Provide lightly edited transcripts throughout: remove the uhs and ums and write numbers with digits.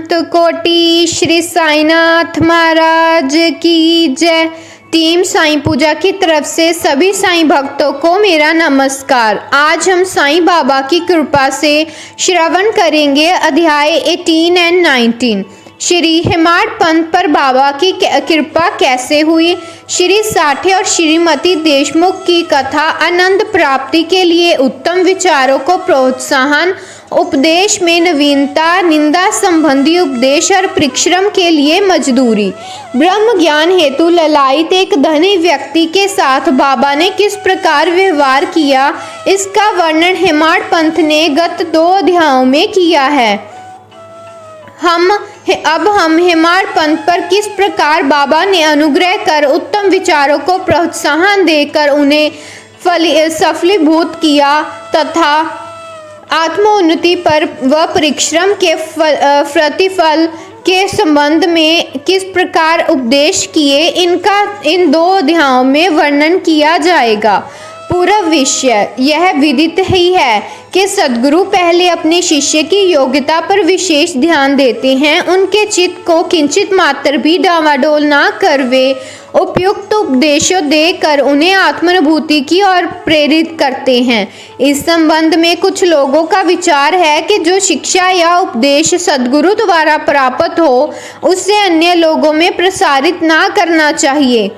अनंत कोटि श्री साईनाथ महाराज की जय। टीम साईं पूजा की तरफ से सभी साईं भक्तों को मेरा नमस्कार। आज हम साईं बाबा की कृपा से श्रवण करेंगे अध्याय 18 एंड 19। श्री हेमाड पंथ पर बाबा की कृपा कैसे हुई। श्री साठे और श्रीमती देशमुख की कथा आनंद प्राप्ति के लिए उत्तम विचारों को प्रोत्साहन, उपदेश में नवीनता, निंदा संबंधी उपदेश और परिश्रम के लिए मजदूरी। ब्रह्म ज्ञान हेतु ललायित एक धनी व्यक्ति के साथ बाबा ने किस प्रकार व्यवहार किया, इसका वर्णन हेमाड पंथ ने गत 2 अध्यायों में किया है। अब हम हेमाड पंथ पर किस प्रकार बाबा ने अनुग्रह कर उत्तम विचारों को प्रोत्साहन देकर उन्हें सफलीभूत किया तथा आत्मोन्नति पर व परिश्रम के प्रतिफल के संबंध में किस प्रकार उपदेश किए, इनका इन 2 अध्यायों में वर्णन किया जाएगा। पूरा विषय यह विदित ही है कि सद्गुरु पहले अपने शिष्य की योग्यता पर विशेष ध्यान देते हैं। उनके चित्त को किंचित मात्र भी डावाडोल ना कर वे उपयुक्त उपदेशों देकर उन्हें आत्मानुभूति की ओर प्रेरित करते हैं। इस संबंध में कुछ लोगों का विचार है कि जो शिक्षा या उपदेश सद्गुरु द्वारा प्राप्त हो उसे अन्य लोगों में प्रसारित ना करना चाहिए।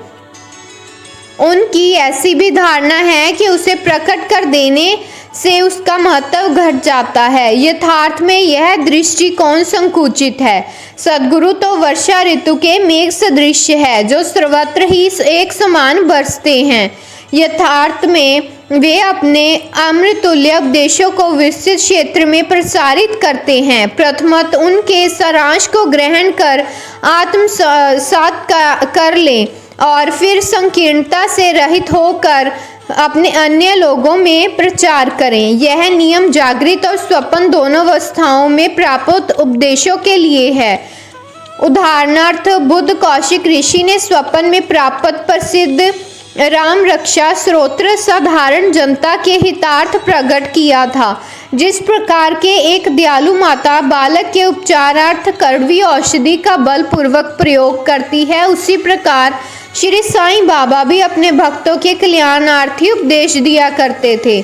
उनकी ऐसी भी धारणा है कि उसे प्रकट कर देने से उसका महत्व घट जाता है। यथार्थ में यह दृष्टिकोण संकुचित है। सद्गुरु तो वर्षा ऋतु के मेघ सदृश है जो सर्वत्र ही एक समान बरसते हैं। यथार्थ में वे अपने अमृतुल्य उपदेशों को विस्तृत क्षेत्र में प्रसारित करते हैं। प्रथमत उनके सारांश को ग्रहण कर आत्मसात कर लें और फिर संकीर्णता से रहित होकर अपने अन्य लोगों में प्रचार करें। यह नियम जागृत और स्वप्न दोनों अवस्थाओं में प्राप्त उपदेशों के लिए है। उदाहरणार्थ बुद्ध कौशिक ऋषि ने स्वप्न में प्राप्त प्रसिद्ध राम रक्षा स्तोत्र साधारण जनता के हितार्थ प्रकट किया था। जिस प्रकार के एक दयालु माता बालक के उपचारार्थ कड़वी औषधि का बलपूर्वक प्रयोग करती है, उसी प्रकार श्री साईं बाबा भी अपने भक्तों के कल्याणार्थी उपदेश दिया करते थे।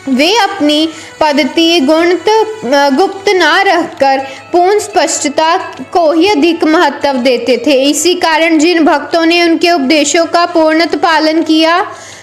वे अपनी पद्धति गुप्त न रहकर पूर्ण स्पष्टता को ही अधिक महत्व देते थे। इसी कारण जिन भक्तों ने उनके उपदेशों का पूर्णतः पालन किया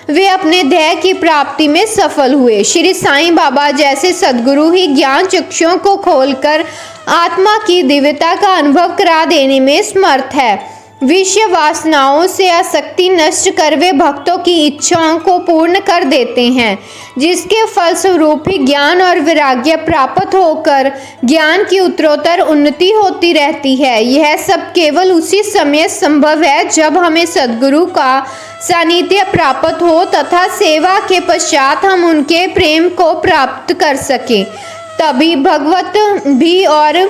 वे अपने ध्येय की प्राप्ति में सफल हुए। श्री साईं बाबा जैसे सद्गुरु ही ज्ञान चक्षुओं को खोलकर आत्मा की दिव्यता का अनुभव करा देने में समर्थ है। विषय वासनाओं से आसक्ति नष्ट कर वे भक्तों की इच्छाओं को पूर्ण कर देते हैं, जिसके फलस्वरूप ही ज्ञान और वैराग्य प्राप्त होकर ज्ञान की उत्तरोत्तर उन्नति होती रहती है। यह सब केवल उसी समय संभव है जब हमें सद्गुरु का सानिध्य प्राप्त हो तथा सेवा के पश्चात हम उनके प्रेम को प्राप्त कर सकें। तभी भगवत भी और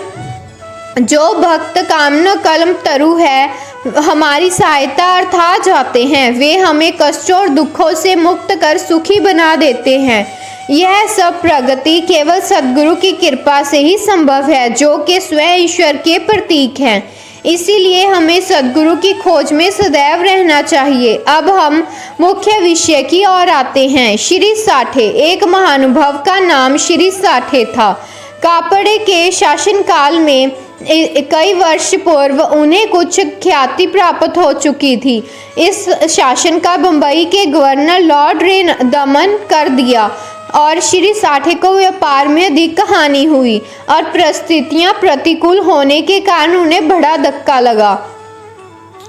जो भक्त कामना कलम तरु है हमारी सहायता अर्थ आ जाते हैं। वे हमें कष्टों और दुखों से मुक्त कर सुखी बना देते हैं। यह सब प्रगति केवल सद्गुरु की कृपा से ही संभव है, जो कि स्वयं ईश्वर के प्रतीक हैं। इसीलिए हमें सद्गुरु की खोज में सदैव रहना चाहिए। अब हम मुख्य विषय की ओर आते हैं। श्री साठे एक महानुभव का नाम श्री साठे था। कापड़े के शासनकाल में कई वर्ष पूर्व उन्हें कुछ ख्याति प्राप्त हो चुकी थी। इस शासन का बंबई के गवर्नर लॉर्ड रे दमन कर दिया और श्री साठे को व्यापार में अधिक हानि हुई और परिस्थितियां प्रतिकूल होने के कारण उन्हें बड़ा धक्का लगा।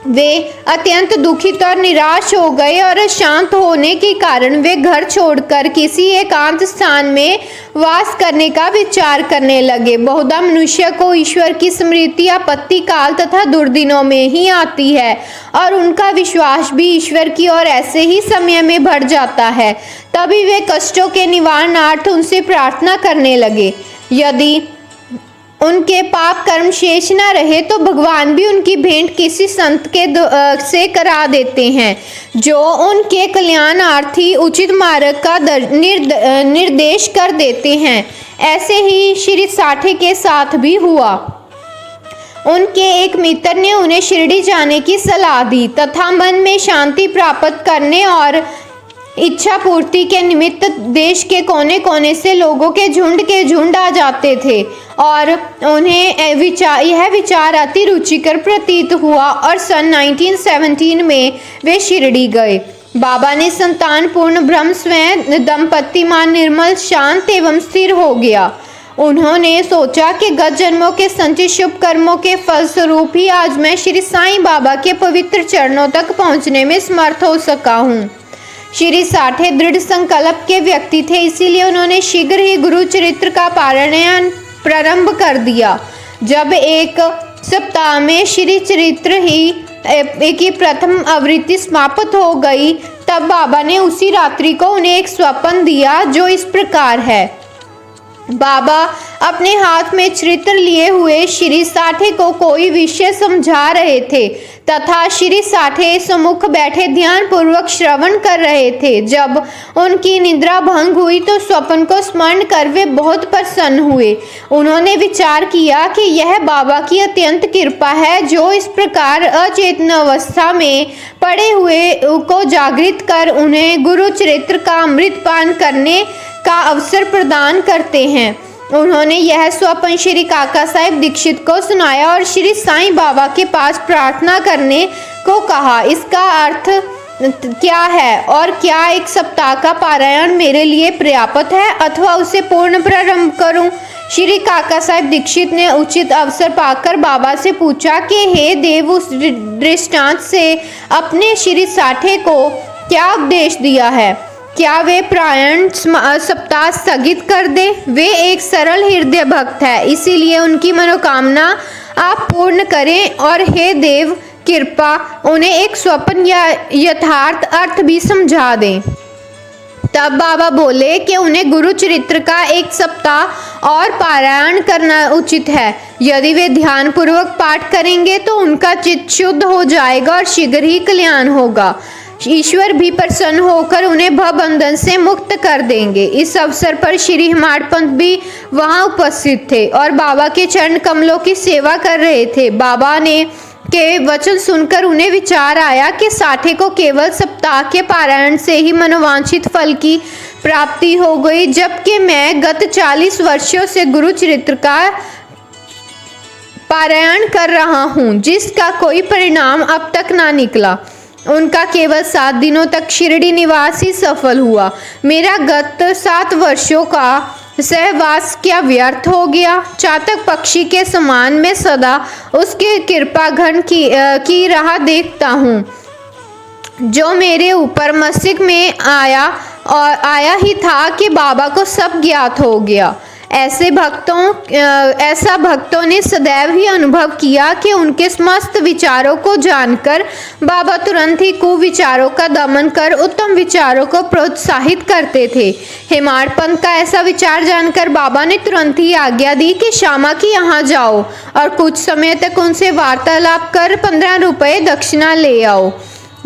वे अत्यंत दुखित और निराश हो गए और शांत होने के कारण वे घर छोड़कर किसी एकांत स्थान में वास करने का विचार करने लगे। बहुधा मनुष्य को ईश्वर की स्मृति आपत्ति काल तथा दुर्दिनों में ही आती है और उनका विश्वास भी ईश्वर की ओर ऐसे ही समय में बढ़ जाता है। तभी वे कष्टों के निवारणार्थ उनसे प्रार्थना करने लगे। यदि उनके पाप कर्म शेष न रहे तो भगवान भी उनकी भेंट किसी संत के से करा देते हैं, जो उनके कल्याणार्थी उचित मार्ग का निर्देश कर देते हैं। ऐसे ही श्री साठे के साथ भी हुआ। उनके एक मित्र ने उन्हें शिरडी जाने की सलाह दी तथा मन में शांति प्राप्त करने और इच्छा पूर्ति के निमित्त देश के कोने कोने से लोगों के झुंड आ जाते थे और उन्हें यह विचार अति रुचिकर प्रतीत हुआ और सन 1917 में वे शिरडी गए। बाबा ने संतान पूर्ण ब्रह्म स्वयं दंपतिमान निर्मल शांत एवं स्थिर हो गया। उन्होंने सोचा कि गत जन्मों के संचित शुभ कर्मों के फलस्वरूप ही आज मैं श्री साईं बाबा के पवित्र चरणों तक पहुंचने में समर्थ हो सका हूँ। श्री साठे दृढ़ संकल्प के व्यक्ति थे, इसीलिए उन्होंने शीघ्र ही गुरु चरित्र का पारायण प्रारंभ कर दिया। जब एक सप्ताह में श्री चरित्र की प्रथम आवृत्ति समाप्त हो गई तब बाबा ने उसी रात्रि को उन्हें एक स्वप्न दिया जो इस प्रकार है। बाबा अपने हाथ में चरित्र लिए हुए श्री साठे को कोई विषय समझा रहे थे तथा श्री साठे सम्मुख बैठे ध्यान पूर्वक श्रवण कर रहे थे। जब उनकी निद्रा भंग हुई तो स्वप्न को स्मरण कर वे बहुत प्रसन्न हुए। उन्होंने विचार किया कि यह बाबा की अत्यंत कृपा है जो इस प्रकार अचेतन अवस्था में पड़े हुए को जागृत कर उन्हें गुरु चरित्र का अमृत पान करने का अवसर प्रदान करते हैं। उन्होंने यह स्वप्न श्री काका साहेब दीक्षित को सुनाया और श्री साईं बाबा के पास प्रार्थना करने को कहा। इसका अर्थ क्या है और क्या एक सप्ताह का पारायण मेरे लिए पर्याप्त है अथवा उसे पूर्ण प्रारंभ करूं? श्री काका साहेब दीक्षित ने उचित अवसर पाकर बाबा से पूछा कि हे देव, उस दृष्टांत से अपने श्री साठे को क्या उपदेश दिया है? क्या वे पारायण सप्ताह स्थगित कर दे? वे एक सरल हृदय भक्त है, इसीलिए उनकी मनोकामना आप पूर्ण करें और हे देव कृपा उन्हें एक स्वप्न या यथार्थ अर्थ भी समझा दें। तब बाबा बोले कि उन्हें गुरु चरित्र का एक सप्ताह और पारायण करना उचित है। यदि वे ध्यान पूर्वक पाठ करेंगे तो उनका चित्त शुद्ध हो जाएगा और शीघ्र ही कल्याण होगा। ईश्वर भी प्रसन्न होकर उन्हें भवबंधन से मुक्त कर देंगे। इस अवसर पर श्री हेमाड पंत भी वहां उपस्थित थे और बाबा के चरण कमलों की सेवा कर रहे थे। बाबा ने के वचन सुनकर उन्हें विचार आया कि साठे को केवल सप्ताह के पारायण से ही मनोवांछित फल की प्राप्ति हो गई, जबकि मैं गत 40 वर्षों से गुरु चरित्र का पारायण कर रहा हूँ जिसका कोई परिणाम अब तक ना निकला। उनका केवल 7 दिनों तक शिरडी निवास ही सफल हुआ। मेरा गत 7 वर्षों का सहवास क्या व्यर्थ हो गया? चातक पक्षी के समान मैं सदा उसके कृपा घन की राह देखता हूँ जो मेरे ऊपर मस्तिष्क में आया ही था कि बाबा को सब ज्ञात हो गया। ऐसा भक्तों ने सदैव ही अनुभव किया कि उनके समस्त विचारों को जानकर बाबा तुरंत ही कुविचारों का दमन कर उत्तम विचारों को प्रोत्साहित करते थे। हेमाड पंत का ऐसा विचार जानकर बाबा ने तुरंत ही आज्ञा दी कि श्यामा के यहाँ जाओ और कुछ समय तक उनसे वार्तालाप कर 15 रुपये दक्षिणा ले आओ।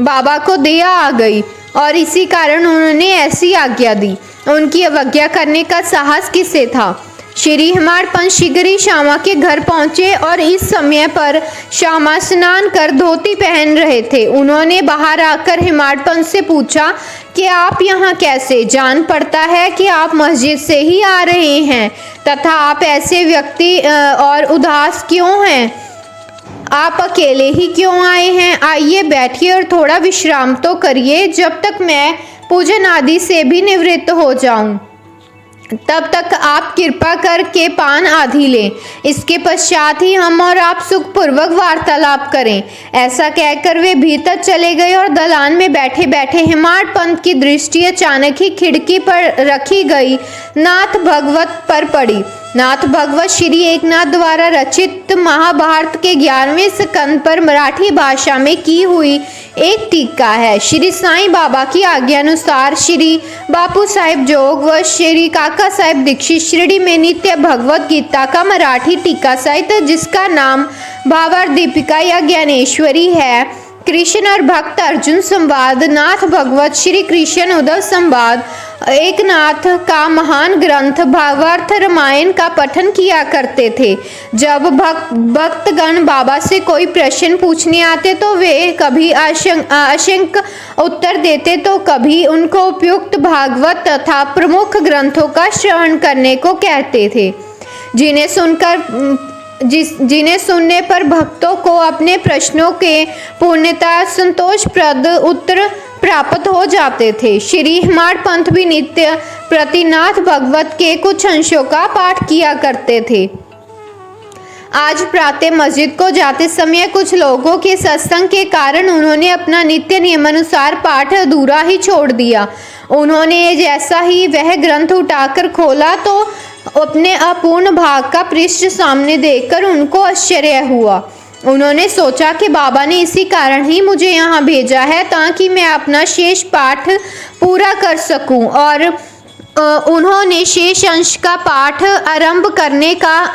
बाबा को दया आ गई और इसी कारण उन्होंने ऐसी आज्ञा दी। उनकी अवज्ञा करने का साहस किसे था? श्री हेमाड पंत शीघ्र ही श्यामा के घर पहुंचे और इस समय पर श्यामा स्नान कर धोती पहन रहे थे। उन्होंने बाहर आकर हेमाड पंत से पूछा कि आप यहाँ कैसे? जान पड़ता है कि आप मस्जिद से ही आ रहे हैं तथा आप ऐसे व्यक्ति और उदास क्यों हैं? आप अकेले ही क्यों आए हैं? आइए बैठिए और थोड़ा विश्राम तो करिए जब तक मैं पूजन आदि से भी निवृत्त हो जाऊं। तब तक आप कृपा करके पान आदि लें। इसके पश्चात ही हम और आप सुखपूर्वक वार्तालाप करें। ऐसा कहकर वे भीतर चले गए और दलान में बैठे बैठे हेमाड पंत की दृष्टि अचानक ही खिड़की पर रखी गई नाथ भगवत पर पड़ी। नाथ भगवत श्री एकनाथ द्वारा रचित महाभारत के 11वें स्कंद पर मराठी भाषा में की हुई एक टीका है। श्री साईं बाबा की आज्ञा अनुसार श्री बापू साहेब जोग व श्री काका साहेब दीक्षित शिरडी में नित्य भगवत गीता का मराठी टीका साहित्य जिसका नाम भावार्थ दीपिका या ज्ञानेश्वरी है, कृष्ण और भक्त अर्जुन संवाद, नाथ भगवत श्री कृष्ण उद्धव संवाद एकनाथ का महान ग्रंथ भागवत रामायण का पठन किया करते थे। जब भक्तगण बाबा से कोई प्रश्न पूछने आते तो वे कभी अशंक उत्तर देते तो कभी उनको उपयुक्त भागवत तथा प्रमुख ग्रंथों का श्रवण करने को कहते थे, जिन्हें सुनने पर भक्तों को अपने प्रश्नों के पूर्णतः संतोषप्रद उत्तर प्राप्त हो जाते थे। श्री हेमाड पंत भी नित्य प्रतिनाथ भगवत के कुछ अंशों का पाठ किया करते थे। आज प्रातः मस्जिद को जाते समय कुछ लोगों के सत्संग के कारण उन्होंने अपना नित्य नियमानुसार पाठ अधूरा ही छोड़ दिया। उन्होंने जैसा ही वह ग्रंथ उठाकर खोला तो अपने अपूर्ण भाग का पृष्ठ सामने देखकर उनको आश्चर्य हुआ। उन्होंने सोचा कि बाबा ने इसी कारण ही मुझे यहाँ भेजा है ताकि मैं अपना शेष पाठ पूरा कर सकूं, और उन्होंने शेष अंश का पाठ आरंभ करने का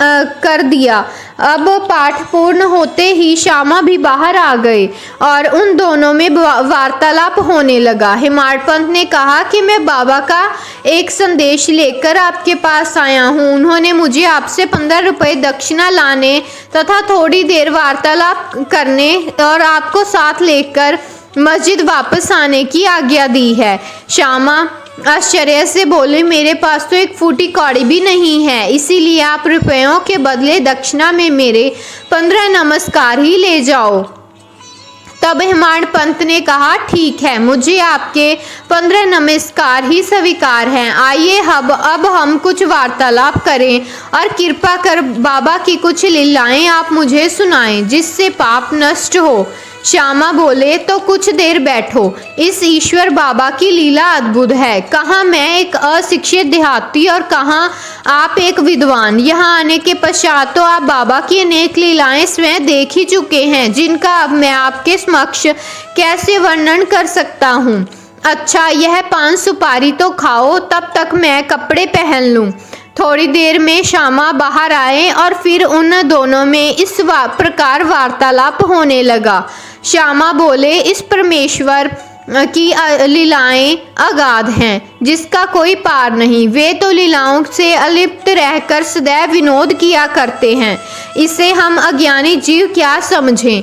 कर दिया। अब पाठ पूर्ण होते ही श्यामा भी बाहर आ गए और उन दोनों में वार्तालाप होने लगा। हेमाड पंत ने कहा कि मैं बाबा का एक संदेश लेकर आपके पास आया हूँ। उन्होंने मुझे आपसे 15 रुपये दक्षिणा लाने तथा थोड़ी देर वार्तालाप करने और आपको साथ लेकर मस्जिद वापस आने की आज्ञा दी है। श्यामा आश्चर्य से बोले, मेरे पास तो एक फूटी कौड़ी भी नहीं है, इसीलिए आप रुपयों के बदले दक्षिणा में मेरे 15 नमस्कार ही ले जाओ। तब हेमाड पंत ने कहा, ठीक है, मुझे आपके 15 नमस्कार ही स्वीकार हैं। आइए अब हम कुछ वार्तालाप करें और कृपा कर बाबा की कुछ लीलाएं आप मुझे सुनाएं जिससे पाप नष्ट हो। श्यामा बोले, तो कुछ देर बैठो। इस ईश्वर बाबा की लीला अद्भुत है। कहाँ मैं एक अशिक्षित देहाती और कहाँ आप एक विद्वान। यहाँ आने के पश्चात तो आप बाबा की अनेक लीलाएं स्वयं देख ही चुके हैं, जिनका अब मैं आपके समक्ष कैसे वर्णन कर सकता हूँ। अच्छा, यह 5 सुपारी तो खाओ, तब तक मैं कपड़े पहन लूँ। थोड़ी देर में श्यामा बाहर आए और फिर उन दोनों में इस प्रकार वार्तालाप होने लगा। श्यामा बोले, इस परमेश्वर की लीलाएं अगाध हैं, जिसका कोई पार नहीं। वे तो लीलाओं से अलिप्त रहकर सदैव विनोद किया करते हैं। इसे हम अज्ञानी जीव क्या समझें।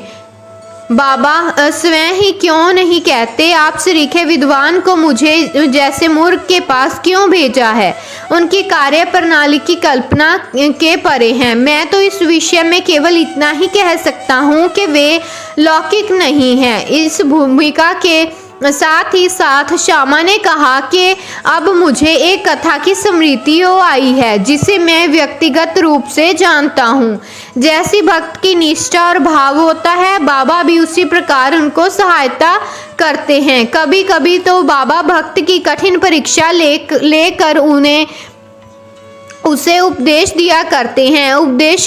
बाबा स्वयं ही क्यों नहीं कहते, आप सरीखे विद्वान को मुझे जैसे मूर्ख के पास क्यों भेजा है। उनकी कार्य प्रणाली की कल्पना के परे हैं। मैं तो इस विषय में केवल इतना ही कह सकता हूँ कि वे लौकिक नहीं हैं। इस भूमिका के साथ ही साथ श्यामा ने कहा कि अब मुझे एक कथा की स्मृति आई है जिसे मैं व्यक्तिगत रूप से जानता हूँ। जैसी भक्त की निष्ठा और भाव होता है, बाबा भी उसी प्रकार उनको सहायता करते हैं। कभी कभी तो बाबा भक्त की कठिन परीक्षा लेकर उसे उपदेश दिया करते हैं। उपदेश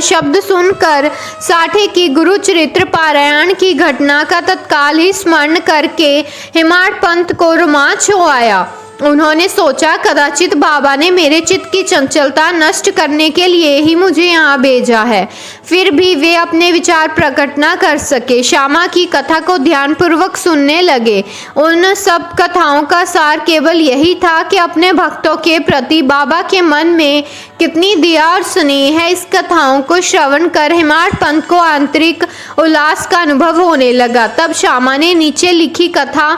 शब्द सुनकर साठे की गुरु चरित्र पारायण की घटना का तत्काल ही स्मरण करके हेमाड पंत को रोमांच हो आया। उन्होंने सोचा, कदाचित बाबा ने मेरे चित्त की चंचलता नष्ट करने के लिए ही मुझे यहाँ भेजा है। फिर भी वे अपने विचार प्रकट न कर सके। श्यामा की कथा को ध्यानपूर्वक सुनने लगे। उन सब कथाओं का सार केवल यही था कि अपने भक्तों के प्रति बाबा के मन में कितनी दया और स्नेह है। इस कथाओं को श्रवण कर हेमाड पंत को आंतरिक उल्लास का अनुभव होने लगा। तब श्यामा ने नीचे लिखी कथा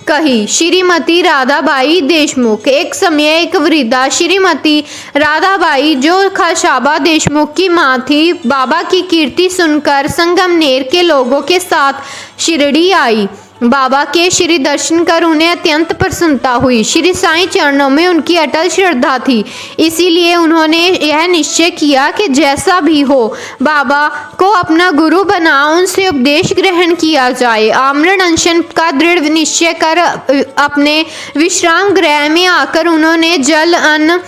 कही। श्रीमती राधाबाई देशमुख। एक समय एक वृद्धा श्रीमती राधाबाई, जो खाशाबा देशमुख की माँ थी, बाबा की कीर्ति सुनकर संगमनेर के लोगों के साथ शिरडी आई। बाबा के श्री दर्शन कर उन्हें अत्यंत प्रसन्नता हुई। श्री साईं चरणों में उनकी अटल श्रद्धा थी, इसीलिए उन्होंने यह निश्चय किया कि जैसा भी हो बाबा को अपना गुरु बना उनसे उपदेश ग्रहण किया जाए। आमरण अनशन का दृढ़ निश्चय कर अपने विश्राम गृह में आकर उन्होंने जल अन्न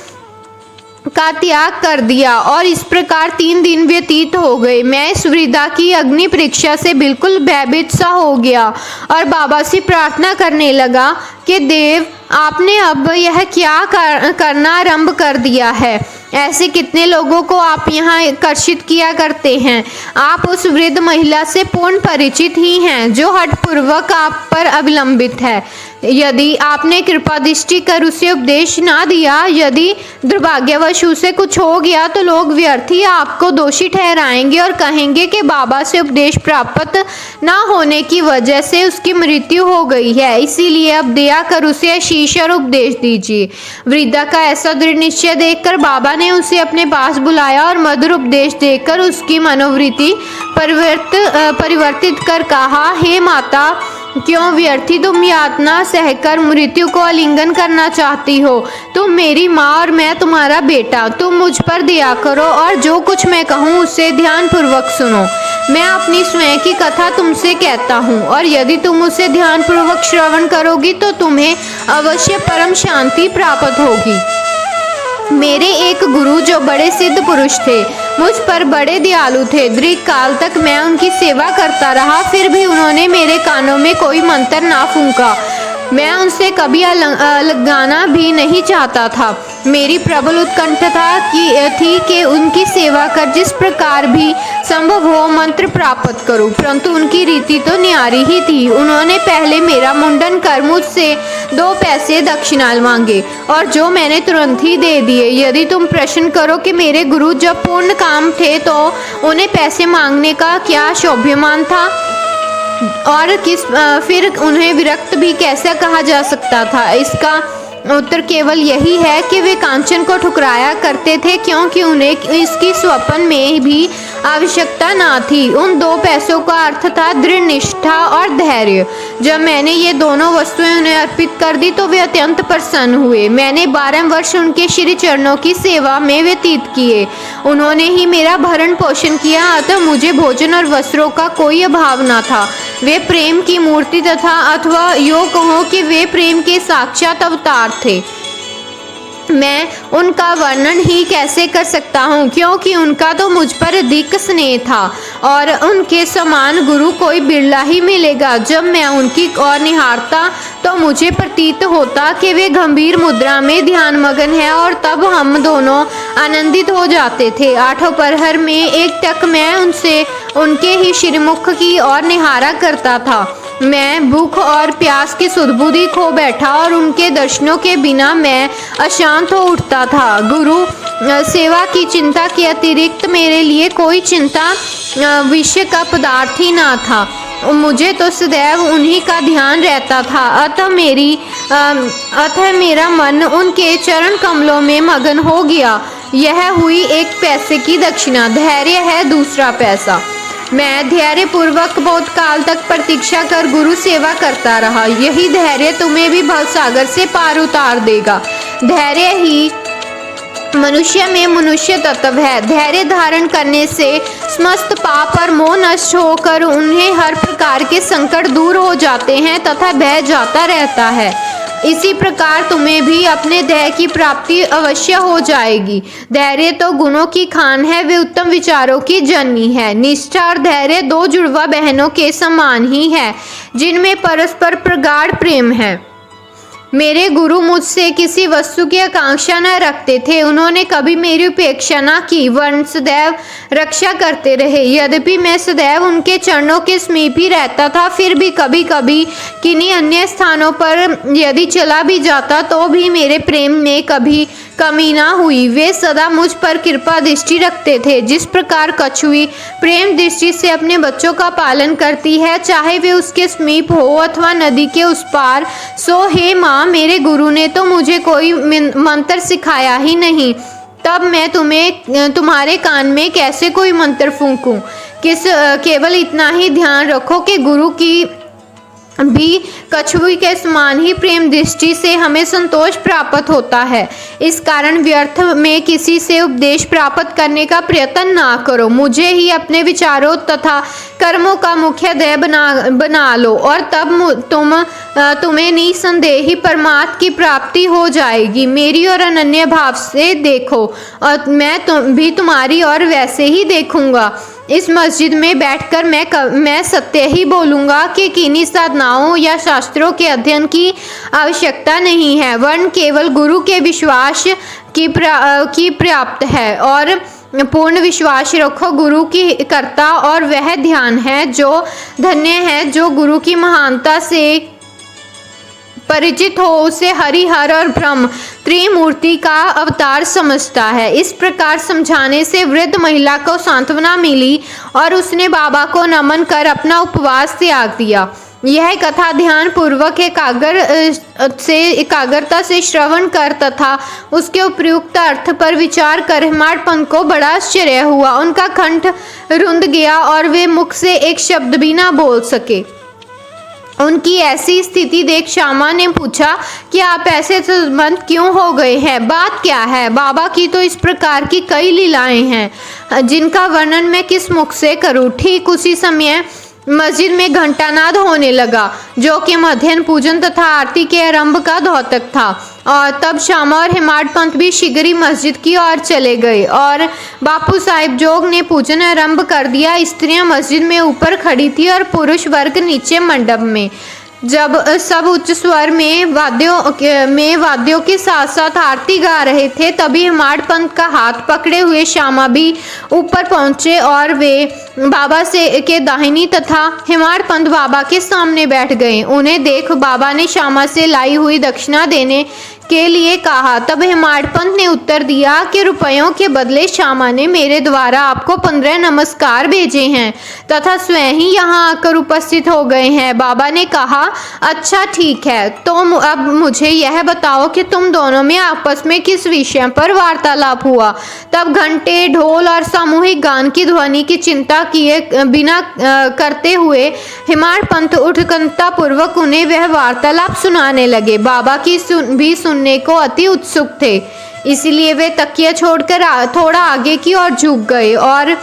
का त्याग कर दिया और इस प्रकार 3 दिन व्यतीत हो गए। मैं इस वृद्धा की अग्नि परीक्षा से बिल्कुल भयभीत सा हो गया और बाबा से प्रार्थना करने लगा कि देव, आपने अब यह क्या करना आरंभ कर दिया है। ऐसे कितने लोगों को आप यहाँ आकर्षित किया करते हैं। आप उस वृद्ध महिला से पूर्ण परिचित ही हैं जो हठपूर्वक आप पर अवलंबित है। यदि आपने कृपा दृष्टि कर उसे उपदेश ना दिया, यदि दुर्भाग्यवश उसे कुछ हो गया तो लोग व्यर्थ ही आपको दोषी ठहराएंगे और कहेंगे कि बाबा से उपदेश प्राप्त ना होने की वजह से उसकी मृत्यु हो गई है। इसीलिए अब दया कर उसे आशीष और उपदेश दीजिए। वृद्धा का ऐसा दृढ़ निश्चय देखकर बाबा ने उसे अपने पास बुलाया और मधुर उपदेश देकर उसकी मनोवृत्ति परिवर्तित कर कहा, हे माता, क्यों व्यर्थी तुम यातना सहकर मृत्यु को आलिंगन करना चाहती हो? तुम मेरी माँ और मैं तुम्हारा बेटा। तुम मुझ पर दया करो और जो कुछ मैं कहूँ उसे ध्यानपूर्वक सुनो। मैं अपनी स्वयं की कथा तुमसे कहता हूँ और यदि तुम उसे ध्यानपूर्वक श्रवण करोगी तो तुम्हें अवश्य परम शांति प्राप्त होगी। मेरे एक गुरु जो बड़े सिद्ध पुरुष थे, मुझ पर बड़े दयालु थे। दीर्घ काल तक मैं उनकी सेवा करता रहा, फिर भी उन्होंने मेरे कानों में कोई मंत्र ना फूंका। मैं उनसे कभी अलगाना भी नहीं चाहता था। मेरी प्रबल उत्कंठा थी कि उनकी सेवा कर जिस प्रकार भी संभव हो मंत्र प्राप्त करूं, परंतु उनकी रीति तो न्यारी ही थी। उन्होंने पहले मेरा मुंडन कर मुझसे 2 पैसे दक्षिणा मांगे और जो मैंने तुरंत ही दे दिए। यदि तुम प्रश्न करो कि मेरे गुरु जब पूर्ण काम थे तो उन्हें पैसे मांगने का क्या शोभ्यमान था और फिर उन्हें विरक्त भी कैसे कहा जा सकता था? इसका उत्तर केवल यही है कि वे कांचन को ठुकराया करते थे, क्योंकि उन्हें इसकी स्वप्न में भी आवश्यकता ना थी। उन 2 पैसों का अर्थ था दृढ़ निष्ठा और धैर्य। जब मैंने ये दोनों वस्तुएं उन्हें अर्पित कर दी तो वे अत्यंत प्रसन्न हुए। मैंने 12 वर्ष उनके श्री चरणों की सेवा में व्यतीत किए। उन्होंने ही मेरा भरण पोषण किया, अतः मुझे भोजन और वस्त्रों का कोई अभाव न था। वे प्रेम की मूर्ति तथा अथवा यो कहो कि वे प्रेम के साक्षात अवतार थे। मैं उनका वर्णन ही कैसे कर सकता हूँ, क्योंकि उनका तो मुझ पर अधिक स्नेह था और उनके समान गुरु कोई बिरला ही मिलेगा। जब मैं उनकी ओर निहारता तो मुझे प्रतीत होता कि वे गंभीर मुद्रा में ध्यान मगन है और तब हम दोनों आनंदित हो जाते थे। 8 प्रहर में एक टक मैं उनके ही श्रीमुख की ओर निहारा करता था। मैं भूख और प्यास की सुधबुद्धि खो बैठा और उनके दर्शनों के बिना मैं अशांत हो उठता था। गुरु सेवा की चिंता के अतिरिक्त मेरे लिए कोई चिंता विषय का पदार्थ ही ना था। मुझे तो सदैव उन्हीं का ध्यान रहता था। अतः मेरा मन उनके चरण कमलों में मगन हो गया। यह हुई 1 पैसे की दक्षिणा। धैर्य है दूसरा पैसा। मैं धैर्य पूर्वक बहुत काल तक प्रतीक्षा कर गुरु सेवा करता रहा। यही धैर्य तुम्हें भी भवसागर से पार उतार देगा। धैर्य ही मनुष्य में मनुष्य तत्व है। धैर्य धारण करने से समस्त पाप और मोह नष्ट होकर उन्हें हर प्रकार के संकट दूर हो जाते हैं तथा भय जाता रहता है। इसी प्रकार तुम्हें भी अपने ध्येय की प्राप्ति अवश्य हो जाएगी। धैर्य तो गुणों की खान है, वे उत्तम विचारों की जननी है। निष्ठा और धैर्य 2 जुड़वा बहनों के समान ही है, जिनमें परस्पर प्रगाढ़ प्रेम है। मेरे गुरु मुझसे किसी वस्तु की आकांक्षा न रखते थे। उन्होंने कभी मेरी उपेक्षा न की, वरन सदैव रक्षा करते रहे। यद्यपि मैं सदैव उनके चरणों के समीप ही रहता था, फिर भी कभी कभी किन्हीं अन्य स्थानों पर यदि चला भी जाता तो भी मेरे प्रेम में कभी कमी ना हुई। वे सदा मुझ पर कृपा दृष्टि रखते थे। जिस प्रकार कछुई प्रेम दृष्टि से अपने बच्चों का पालन करती है, चाहे वे उसके समीप हो अथवा नदी के उस पार, सो हे माँ, मेरे गुरु ने तो मुझे कोई मंत्र सिखाया ही नहीं, तब मैं तुम्हारे कान में कैसे कोई मंत्र फूंकूं? केवल इतना ही ध्यान रखो कि गुरु की भी कछुई के समान ही प्रेम दृष्टि से हमें संतोष प्राप्त होता है। इस कारण व्यर्थ में किसी से उपदेश प्राप्त करने का प्रयत्न ना करो। मुझे ही अपने विचारों तथा कर्मों का मुख्य ध्येय बना लो और तब तुम्हें निसंदेह ही परमात्मा की प्राप्ति हो जाएगी। मेरी और अनन्य भाव से देखो और मैं भी तुम्हारी और वैसे ही देखूंगा। इस मस्जिद में बैठकर मैं सत्य ही बोलूँगा कि किन्हीं साधनाओं या शास्त्रों के अध्ययन की आवश्यकता नहीं है, वरन केवल गुरु के विश्वास की पर्याप्त है। और पूर्ण विश्वास रखो, गुरु की कर्ता और वह ध्यान है जो धन्य है जो गुरु की महानता से परिचित हो उसे हरिहर और ब्रह्म त्रिमूर्ति का अवतार समझता है। इस प्रकार समझाने से वृद्ध महिला को सांत्वना मिली और उसने बाबा को नमन कर अपना उपवास त्याग दिया। यह कथा ध्यान पूर्वक एकाग्रता से श्रवण कर तथा उसके उपयुक्त अर्थ पर विचार कर हेमाड पंत को बड़ा आश्चर्य हुआ। उनका कंठ रुंध गया और वे मुख से एक शब्द भी ना बोल सके। उनकी ऐसी स्थिति देख श्यामा ने पूछा कि आप ऐसे मंद क्यों हो गए हैं, बात क्या है? बाबा की तो इस प्रकार की कई लीलाएं हैं जिनका वर्णन मैं किस मुख से करूं। ठीक उसी समय मस्जिद में घंटानाद होने लगा, जो कि मध्याह्न पूजन तथा आरती के आरंभ का द्योतक था। और तब श्यामा और हेमाड पंत भी शीघ्र ही मस्जिद की ओर चले गए और बापू साहिब जोग ने पूजन आरंभ कर दिया। स्त्रियां मस्जिद में ऊपर खड़ी थी और पुरुष वर्ग नीचे मंडप में। जब सब उच्च स्वर में वाद्यों के साथ साथ आरती गा रहे थे, तभी हेमाड पंत का हाथ पकड़े हुए श्यामा भी ऊपर पहुंचे और वे बाबा से के दाहिनी तथा हेमाड पंत बाबा के सामने बैठ गए। उन्हें देख बाबा ने श्यामा से लाई हुई दक्षिणा देने के लिए कहा। तब हेमाड पंत ने उत्तर दिया कि रुपयों के बदले श्यामा ने मेरे द्वारा आपको 15 नमस्कार भेजे हैं तथा स्वयं ही यहाँ आकर उपस्थित हो गए हैं। बाबा ने कहा, अच्छा ठीक है, तो अब मुझे यह बताओ कि तुम दोनों में आपस में किस विषय पर वार्तालाप हुआ। तब घंटे, ढोल और सामूहिक गान की ध्वनि की चिंता किए बिना करते हुए हेमाड पंत उत्कंठा पूर्वक उन्हें वह वार्तालाप सुनाने लगे। बाबा की भी सुनने को अति उत्सुक थे, इसलिए वे तकिया छोड़कर थोड़ा आगे की ओर झुक गए और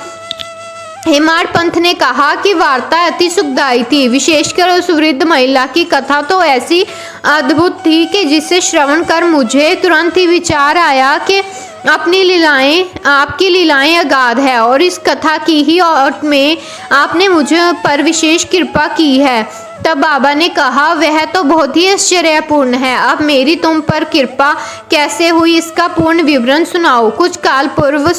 हेमाड पंत ने कहा कि वार्ता अति सुखदायी थी। विशेषकर उस वृद्ध महिला की कथा तो ऐसी अद्भुत थी कि जिसे श्रवण कर मुझे तुरंत ही विचार आया कि आपकी लीलाएं अगाध है और इस कथा की ही और में आपने मुझे पर विशेष कृपा की है। तब बाबा ने कहा, वह तो बहुत ही आश्चर्यपूर्ण है। अब मेरी तुम पर कृपा कैसे हुई, इसका पूर्ण विवरण सुनाओ। कुछ काल पूर्व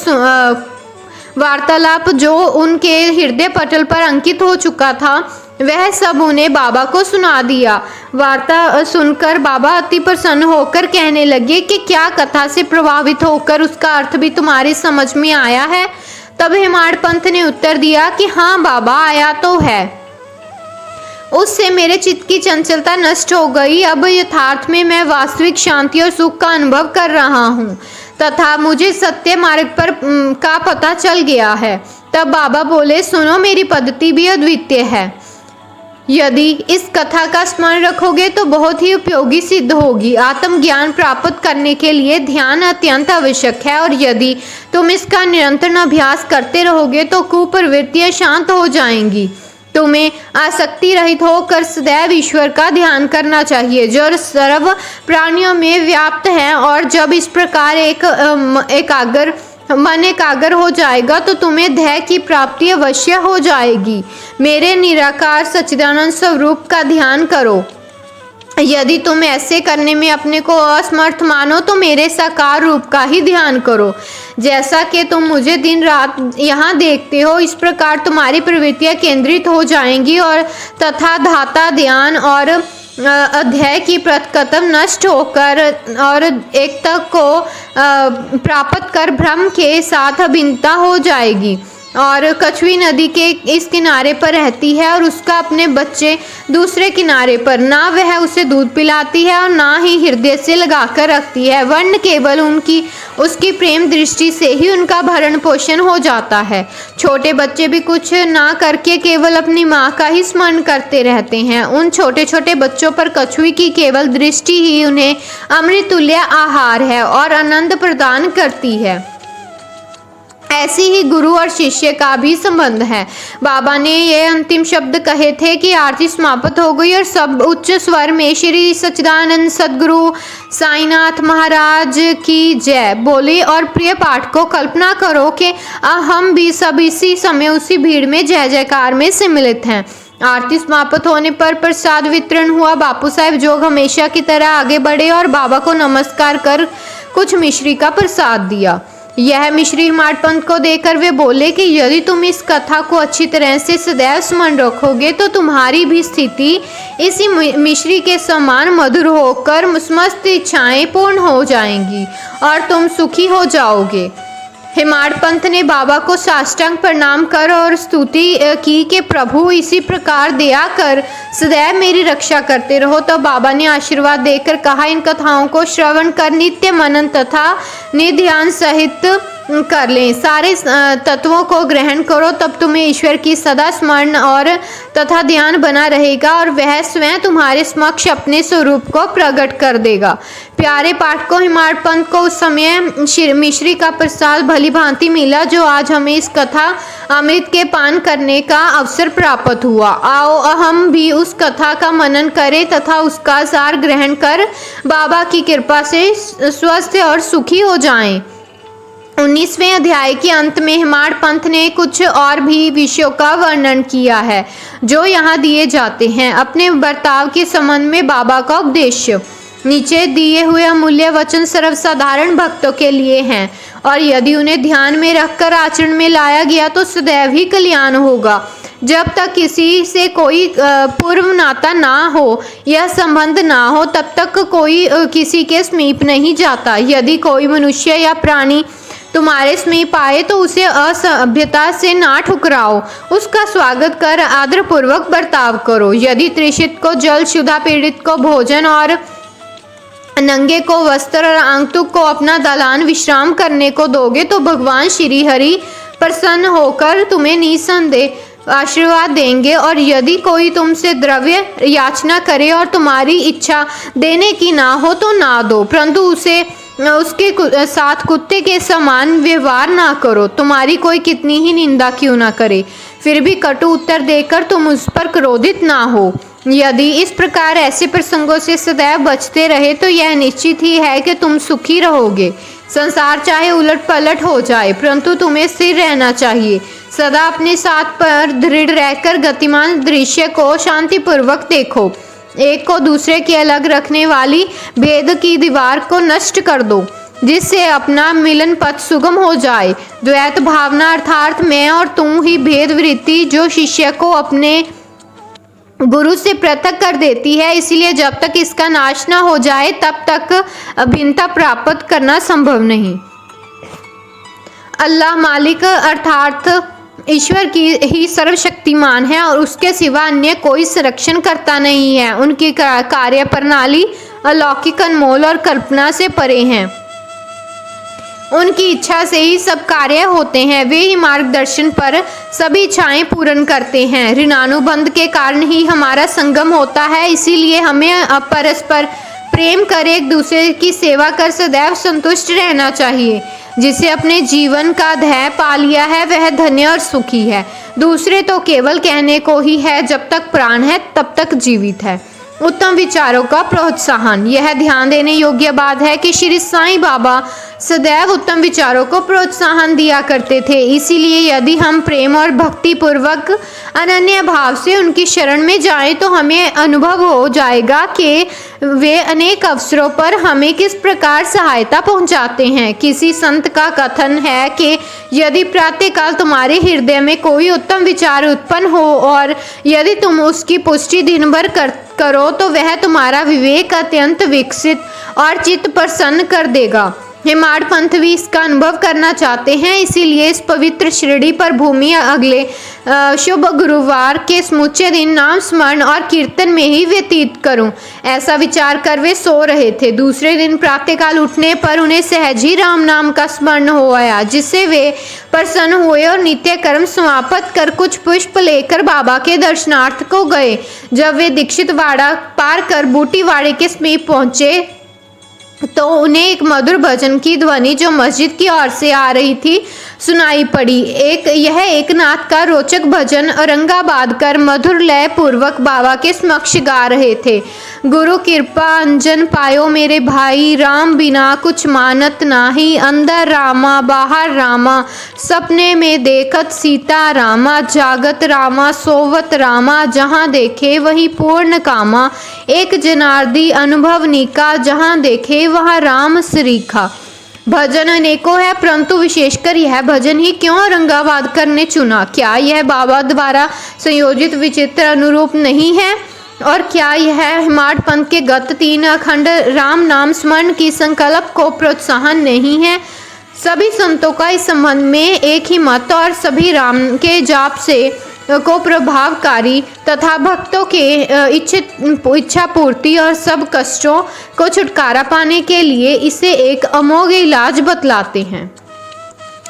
वार्तालाप जो उनके हृदय पटल पर अंकित हो चुका था, वह सब उन्हें बाबा को सुना दिया। वार्ता सुनकर बाबा अति प्रसन्न होकर कहने लगे कि क्या कथा से प्रभावित होकर उसका अर्थ भी तुम्हारी समझ में आया है? तब हेमाड पंत ने उत्तर दिया कि हाँ बाबा, आया तो है। उससे मेरे चित्त की चंचलता नष्ट हो गई। अब यथार्थ में मैं वास्तविक शांति और सुख का अनुभव कर रहा हूँ तथा मुझे सत्य मार्ग पर का पता चल गया है। तब बाबा बोले, सुनो, मेरी पद्धति भी अद्वितीय है। यदि इस कथा का स्मरण रखोगे तो बहुत ही उपयोगी सिद्ध होगी। आत्मज्ञान प्राप्त करने के लिए ध्यान अत्यंत आवश्यक है और यदि तुम इसका निरंतर अभ्यास करते रहोगे तो कुप्रवृत्तियां शांत हो जाएंगी। तुम्हें आसक्ति रहित होकर सदैव ईश्वर का ध्यान करना चाहिए जो सर्व प्राणियों में व्याप्त है। और जब इस प्रकार मन एकाग्र हो जाएगा तो तुम्हें ध्येय की प्राप्ति अवश्य हो जाएगी। मेरे निराकार सच्चिदानंद स्वरूप का ध्यान करो। यदि तुम ऐसे करने में अपने को असमर्थ मानो तो मेरे साकार रूप का ही ध्यान करो। जैसा कि तुम मुझे दिन रात यहाँ देखते हो, इस प्रकार तुम्हारी प्रवृत्तियाँ केंद्रित हो जाएंगी और तथा धाता ध्यान और अध्याय की प्रतकतम नष्ट होकर और एकता को प्राप्त कर ब्रह्म के साथ अभिन्नता हो जाएगी। और कछुई नदी के इस किनारे पर रहती है और उसका अपने बच्चे दूसरे किनारे पर। ना वह उसे दूध पिलाती है और ना ही हृदय से लगाकर रखती है, वर्ण केवल उसकी प्रेम दृष्टि से ही उनका भरण पोषण हो जाता है। छोटे बच्चे भी कुछ ना करके केवल अपनी माँ का ही स्मरण करते रहते हैं। उन छोटे छोटे बच्चों पर कछुई की केवल दृष्टि ही उन्हें अमृतुल्य आहार है और आनंद प्रदान करती है। ऐसी ही गुरु और शिष्य का भी संबंध है। बाबा ने ये अंतिम शब्द कहे थे कि आरती समाप्त हो गई और सब उच्च स्वर में श्री सच्चिदानंद सदगुरु साईनाथ महाराज की जय बोले। और प्रिय पाठकों, कल्पना करो कि हम भी सब इसी समय उसी भीड़ में जय जयकार में सम्मिलित हैं। आरती समाप्त होने पर प्रसाद वितरण हुआ। बापू साहिब जोग हमेशा की तरह आगे बढ़े और बाबा को नमस्कार कर कुछ मिश्री का प्रसाद दिया। यह मिश्री हिमाड़ पंत को देखकर वे बोले कि यदि तुम इस कथा को अच्छी तरह से सदैव स्मरण रखोगे तो तुम्हारी भी स्थिति इसी मिश्री के समान मधुर होकर समस्त इच्छाएं पूर्ण हो जाएंगी और तुम सुखी हो जाओगे। हिमाड़ पंत ने बाबा को साष्टांग प्रणाम कर और स्तुति की कि प्रभु इसी प्रकार दया कर सदैव मेरी रक्षा करते रहो। तो बाबा ने आशीर्वाद देकर कहा, इन कथाओं को श्रवण कर नित्य मनन तथा निध्यान सहित कर लें, सारे तत्वों को ग्रहण करो, तब तुम्हें ईश्वर की सदा स्मरण और तथा ध्यान बना रहेगा और वह स्वयं तुम्हारे समक्ष अपने स्वरूप को प्रकट कर देगा। प्यारे पाठकों, हिमाड़ पंत को उस समय मिश्री का प्रसाद भली भांति मिला जो आज हमें इस कथा अमृत के पान करने का अवसर प्राप्त हुआ। आओ हम भी उस कथा का मनन करें तथा उसका सार ग्रहण कर बाबा की कृपा से स्वस्थ और सुखी हो जाएं। 19वें अध्याय के अंत में हिमाड़ पंत ने कुछ और भी विषयों का वर्णन किया है जो यहाँ दिए जाते हैं। अपने बर्ताव के संबंध में बाबा का उपदेश। नीचे दिए हुए अमूल्य वचन सर्वसाधारण भक्तों के लिए हैं और यदि उन्हें ध्यान में रखकर आचरण में लाया गया तो सदैव ही कल्याण होगा। जब तक किसी से कोई पूर्व नाता ना हो या संबंध ना हो तब तक कोई किसी के समीप नहीं जाता। यदि कोई मनुष्य या प्राणी तुम्हारे समीप आए तो उसे असभ्यता से ना ठुकराओ, उसका स्वागत कर आदरपूर्वक बर्ताव करो। यदि तृषित को जल, क्षुधा पीड़ित को भोजन और नंगे को वस्त्र और आगंतुक को अपना दालान विश्राम करने को दोगे तो भगवान श्री हरि प्रसन्न होकर तुम्हें निसंदेह आशीर्वाद देंगे। और यदि कोई तुमसे द्रव्य याचना करे और तुम्हारी इच्छा देने की ना हो तो ना दो, परंतु उसके साथ कुत्ते के समान व्यवहार ना करो। तुम्हारी कोई कितनी ही निंदा क्यों ना करे, फिर भी कटु उत्तर देकर तुम उस पर क्रोधित ना हो। यदि इस प्रकार ऐसे प्रसंगों से सदैव बचते रहे तो यह निश्चित ही है कि तुम सुखी रहोगे। संसार चाहे उलट पलट हो जाए परंतु तुम्हें स्थिर रहना चाहिए। सदा अपने साथ पर दृढ़ रहकर गतिमान दृश्य को शांतिपूर्वक देखो। एक को दूसरे के अलग रखने वाली भेद की दीवार को नष्ट कर दो जिससे अपना मिलन पथ सुगम हो जाए। द्वैत भावना अर्थात मैं और तुम ही भेद वृत्ति जो शिष्य को अपने गुरु से पृथक कर देती है, इसलिए जब तक इसका नाश न हो जाए तब तक अभिन्नता प्राप्त करना संभव नहीं। अल्लाह मालिक अर्थात ईश्वर की ही सर्वशक्तिमान है और उसके सिवा अन्य कोई संरक्षण करता नहीं है। उनकी कार्य प्रणाली अलौकिक, अनमोल और कल्पना से परे हैं। उनकी इच्छा से ही सब कार्य होते हैं। वे ही मार्गदर्शन पर सभी इच्छाएं पूर्ण करते हैं। ऋणानुबंध के कारण ही हमारा संगम होता है, इसीलिए हमें परस्पर प्रेम कर एक दूसरे की सेवा कर सदैव संतुष्ट रहना चाहिए। जिसे अपने जीवन का ध्येय पा लिया है वह धन्य और सुखी है। दूसरे तो केवल कहने को ही है, जब तक प्राण है तब तक जीवित है। उत्तम विचारों का प्रोत्साहन। यह ध्यान देने योग्य बात है कि श्री साईं बाबा सदैव उत्तम विचारों को प्रोत्साहन दिया करते थे। इसीलिए यदि हम प्रेम और भक्ति पूर्वक अनन्य भाव से उनकी शरण में जाएं तो हमें अनुभव हो जाएगा कि वे अनेक अवसरों पर हमें किस प्रकार सहायता पहुंचाते हैं। किसी संत का कथन है कि यदि प्रातःकाल तुम्हारे हृदय में कोई उत्तम विचार उत्पन्न हो और यदि तुम उसकी पुष्टि दिन भर करो तो वह तुम्हारा विवेक अत्यंत विकसित और चित्त प्रसन्न कर देगा। हिमाड़ पंत भी इसका अनुभव करना चाहते हैं, इसीलिए इस पवित्र शिरडी पर भूमि अगले शुभ गुरुवार के समूचे दिन नाम स्मरण और कीर्तन में ही व्यतीत करूं, ऐसा विचार कर वे सो रहे थे। दूसरे दिन प्रातःकाल उठने पर उन्हें सहज ही राम नाम का स्मरण हो आया, जिससे वे प्रसन्न हुए और नित्य कर्म समाप्त कर कुछ पुष्प लेकर बाबा के दर्शनार्थ को गए। जब वे दीक्षित वाड़ा पार कर बूटी वाड़े के समीप पहुंचे तो उन्हें एक मधुर भजन की ध्वनि जो मस्जिद की ओर से आ रही थी सुनाई पड़ी। यह एक नाथ का रोचक भजन औरंगाबाद कर मधुर लय पूर्वक बाबा के समक्ष गा रहे थे। गुरु कृपा अंजन पायो मेरे भाई, राम बिना कुछ मानत नाही, अंदर रामा बाहर रामा, सपने में देखत सीता रामा, जागत रामा सोवत रामा, जहाँ देखे वही पूर्ण कामा, एक जनार्दी अनुभव निका, जहाँ देखे वहाँ राम सरीखा। भजन अनेकों है, परंतु विशेषकर यह भजन ही क्यों औरंगाबाद करने चुना? क्या यह बाबा द्वारा संयोजित विचित्र अनुरूप नहीं है? और क्या यह हेमाड पंथ के गत 3 अखंड राम नाम स्मरण की संकल्प को प्रोत्साहन नहीं है? सभी संतों का इस संबंध में एक ही मत और सभी राम के जाप से को प्रभावकारी तथा भक्तों के इच्छा पूर्ति और सब कष्टों को छुटकारा पाने के लिए इसे एक अमोघ इलाज बतलाते हैं।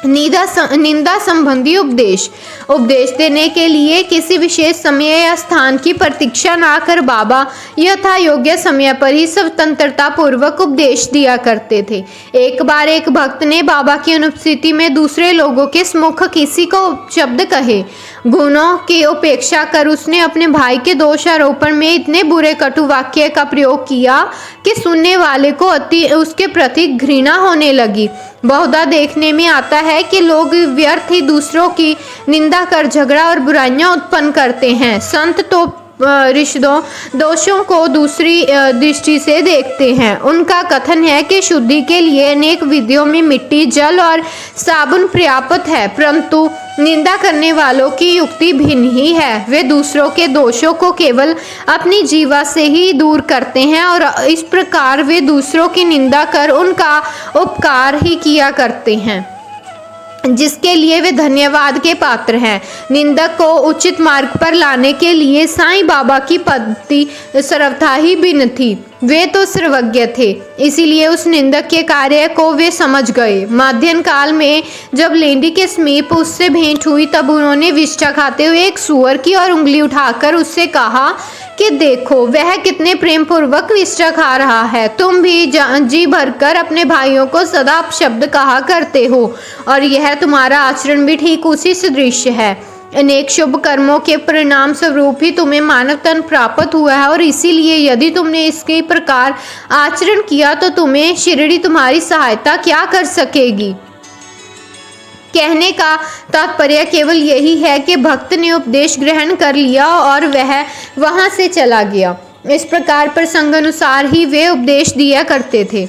निंदा संबंधी उपदेश देने के लिए किसी विशेष समय या स्थान की प्रतीक्षा ना कर बाबा यथा योग्य समय पर ही स्वतंत्रता पूर्वक उपदेश दिया करते थे। एक बार एक भक्त ने बाबा की अनुपस्थिति में दूसरे लोगों के सम्मुख किसी को शब्द कहे। गुणों की उपेक्षा कर उसने अपने भाई के दोषारोपण में इतने बुरे कटु वाक्य का प्रयोग किया कि सुनने वाले को उसके प्रति घृणा होने लगी। बहुधा देखने में आता है कि लोग व्यर्थ ही दूसरों की निंदा कर झगड़ा और बुराइयां उत्पन्न करते हैं। संत तो रिश्तों दोषों को दूसरी दृष्टि से देखते हैं। उनका कथन है कि शुद्धि के लिए अनेक विधियों में मिट्टी, जल और साबुन पर्याप्त है, परंतु निंदा करने वालों की युक्ति भिन्न ही है। वे दूसरों के दोषों को केवल अपनी जीवा से ही दूर करते हैं और इस प्रकार वे दूसरों की निंदा कर उनका उपकार ही किया करते हैं, जिसके लिए वे धन्यवाद के पात्र हैं। निंदक को उचित मार्ग पर लाने के लिए साईं बाबा की पद्धति सर्वथा ही भिन्न थी। वे तो सर्वज्ञ थे, इसीलिए उस निंदक के कार्य को वे समझ गए। मध्याह्न काल में जब लेंडी के समीप उससे भेंट हुई तब उन्होंने विष्ठा खाते हुए एक सूअर की और उंगली उठाकर उससे कहा कि देखो वह कितने प्रेम पूर्वक विष्ठा खा रहा है। तुम भी जी भरकर अपने भाइयों को सदा अपशब्द कहा करते हो और यह तुम्हारा आचरण भी ठीक उसी सदृश है। अनेक शुभ कर्मों के परिणाम स्वरूप ही तुम्हें मानव तन प्राप्त हुआ है और इसीलिए यदि तुमने इसके प्रकार आचरण किया तो तुम्हें शिरडी तुम्हारी सहायता क्या कर सकेगी। कहने का तात्पर्य केवल यही है कि भक्त ने उपदेश ग्रहण कर लिया और वह वहां से चला गया। इस प्रकार प्रसंगानुसार ही वे उपदेश दिया करते थे।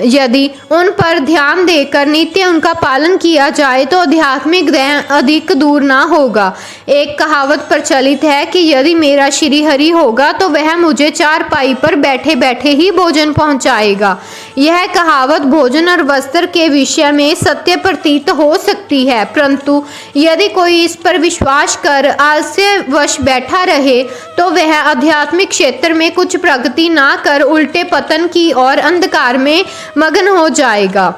यदि उन पर ध्यान देकर नित्य उनका पालन किया जाए तो आध्यात्मिक दैन्य अधिक दूर ना होगा। एक कहावत प्रचलित है कि यदि मेरा श्री हरि होगा तो वह मुझे चारपाई पर बैठे बैठे ही भोजन पहुंचाएगा। यह कहावत भोजन और वस्त्र के विषय में सत्य प्रतीत हो सकती है, परंतु यदि कोई इस पर विश्वास कर आलस्यवश बैठा रहे तो वह आध्यात्मिक क्षेत्र में कुछ प्रगति ना कर उल्टे पतन की और अंधकार में मगन हो जाएगा।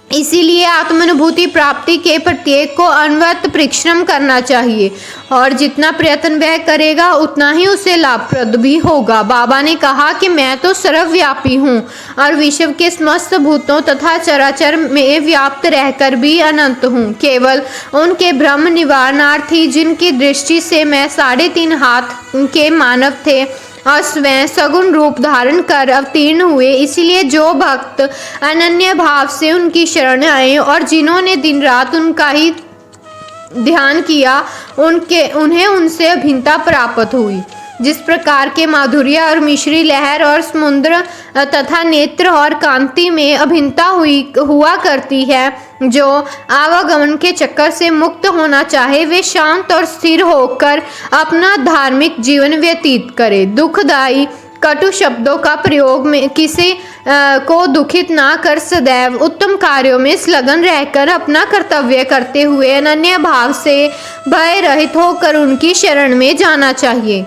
इसीलिए आत्मानुभूति प्राप्ति के प्रत्येक को अनवरत परिश्रम करना चाहिए और जितना प्रयत्न वह करेगा उतना ही उसे लाभप्रद भी होगा। बाबा ने कहा कि मैं तो सर्वव्यापी हूँ और विश्व के समस्त भूतों तथा चराचर में व्याप्त रहकर भी अनंत हूँ। केवल उनके भ्रम निवारणार्थ ही जिनकी दृष्टि से मैं 3.5 हाथ के मानव थे और स्वयं सगुण रूप धारण कर अवतीर्ण हुए। इसलिए जो भक्त अनन्य भाव से उनकी शरण आए और जिन्होंने दिन रात उनका ही ध्यान किया उन्हें उनसे अभिन्नता प्राप्त हुई। जिस प्रकार के माधुर्य और मिश्री लहर और समुद्र तथा नेत्र और कांति में अभिन्नता हुआ करती है, जो आवागमन के चक्कर से मुक्त होना चाहे वे शांत और स्थिर होकर अपना धार्मिक जीवन व्यतीत करे। दुखदायी कटु शब्दों का प्रयोग में किसी को दुखित ना कर सदैव उत्तम कार्यों में संलग्न रहकर अपना कर्तव्य करते हुए अनन्य भाव से भय रहित होकर उनकी शरण में जाना चाहिए।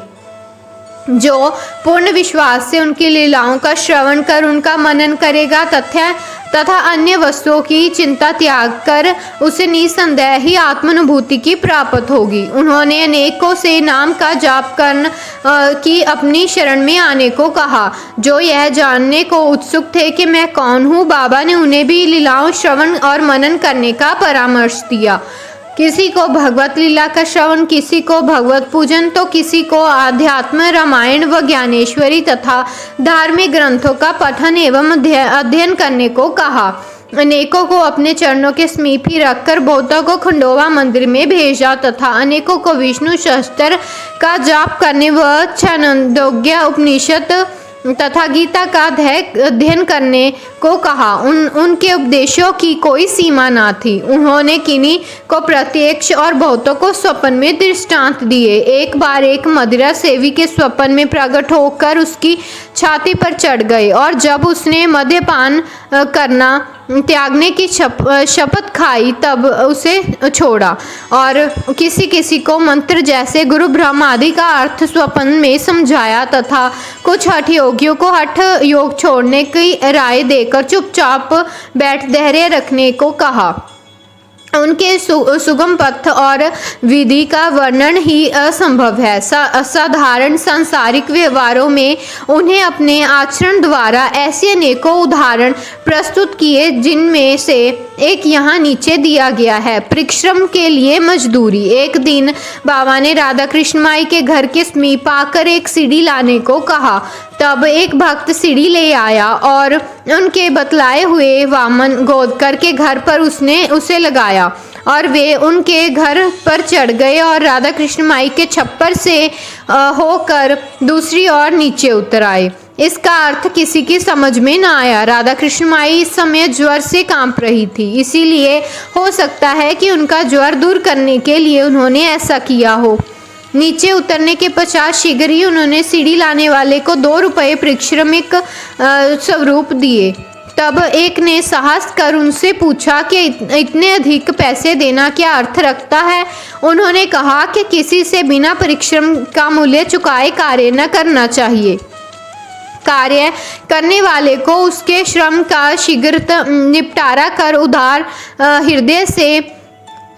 जो पूर्ण विश्वास से उनकी लीलाओं का श्रवण कर उनका मनन करेगा तथा अन्य वस्तुओं की चिंता त्याग कर उसे निसंदेह ही आत्मानुभूति की प्राप्त होगी। उन्होंने अनेकों से नाम का जाप करने की अपनी शरण में आने को कहा। जो यह जानने को उत्सुक थे कि मैं कौन हूँ, बाबा ने उन्हें भी लीलाओं श्रवण और मनन करने का परामर्श दिया। किसी को भगवत लीला का श्रवण, किसी को भगवत पूजन तो किसी को आध्यात्म, रामायण व ज्ञानेश्वरी तथा धार्मिक ग्रंथों का पठन एवं अध्ययन करने को कहा। अनेकों को अपने चरणों के समीप ही रखकर बहुतों को खंडोबा मंदिर में भेजा तथा अनेकों को विष्णु सहस्त्र का जाप करने व छांदोग्य उपनिषद तथा गीता का अध्ययन करने को कहा। उनके उपदेशों की कोई सीमा ना थी। उन्होंने किन्हीं को प्रत्यक्ष और बहुतों को स्वप्न में दृष्टांत दिए। एक बार एक मदिरा सेवी के स्वप्न में प्रकट होकर उसकी छाती पर चढ़ गए और जब उसने मद्यपान करना त्यागने की शपथ खाई तब उसे छोड़ा और किसी किसी को मंत्र जैसे गुरु ब्रह्म आदि का अर्थ स्वप्न में समझाया तथा कुछ हठ योगियों को हठ योग छोड़ने की राय देकर चुपचाप बैठ धैर्य रखने को कहा। उनके सुगम पथ और विधि का वर्णन ही असंभव है। साधारण सांसारिक व्यवहारों में उन्हें अपने आचरण द्वारा ऐसे अनेकों उदाहरण प्रस्तुत किए जिनमें से एक यहाँ नीचे दिया गया है। परिश्रम के लिए मजदूरी। एक दिन बाबा ने राधा कृष्ण माई के घर के समीप आकर एक सीढ़ी लाने को कहा। तब एक भक्त सीढ़ी ले आया और उनके बतलाए हुए वामन गोद करके घर पर उसने उसे लगाया और वे उनके घर पर चढ़ गए और राधा कृष्ण माई के छप्पर से होकर दूसरी ओर नीचे उतर आए। इसका अर्थ किसी की समझ में ना आया। राधा कृष्ण माई इस समय ज्वर से कांप रही थी, इसीलिए हो सकता है कि उनका ज्वर दूर करने के लिए उन्होंने ऐसा किया हो। नीचे उतरने के पश्चात शीघ्र ही उन्होंने सीढ़ी लाने वाले को 2 रुपये पारिश्रमिक स्वरूप दिए। तब एक ने साहस कर उनसे पूछा कि इतने अधिक पैसे देना क्या अर्थ रखता है। उन्होंने कहा कि किसी से बिना परिश्रम का मूल्य चुकाए कार्य न करना चाहिए। कार्य करने वाले को उसके श्रम का शीघ्र निपटारा कर उदार हृदय से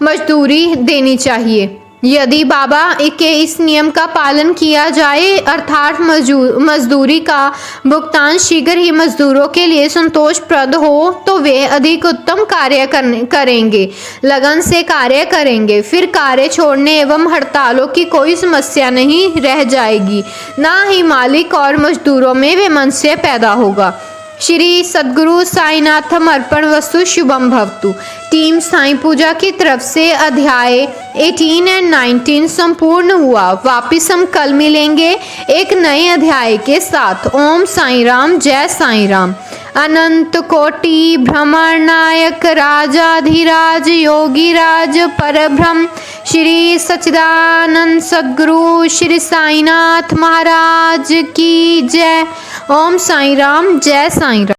मजदूरी देनी चाहिए। यदि बाबा के इस नियम का पालन किया जाए अर्थात मजदूरी का भुगतान शीघ्र ही मजदूरों के लिए संतोषप्रद हो तो वे अधिक उत्तम कार्य करेंगे, लगन से कार्य करेंगे। फिर कार्य छोड़ने एवं हड़तालों की कोई समस्या नहीं रह जाएगी, ना ही मालिक और मजदूरों में वैमनस्य पैदा होगा। श्री सद्गुरु साईनाथम अर्पण वस्तु शुभम भवतु। टीम साई पूजा की तरफ से अध्याय 18 और 19 संपूर्ण हुआ। वापिस हम कल मिलेंगे एक नए अध्याय के साथ। ओम साई राम, जय साई राम। अनंत कोटि भ्रमण नायक राजाधिराज योगीराज परब्रह्म श्री सच्चिदानंद सद्गुरु श्री साईनाथ महाराज की जय। ओम साई राम, जय साई राम।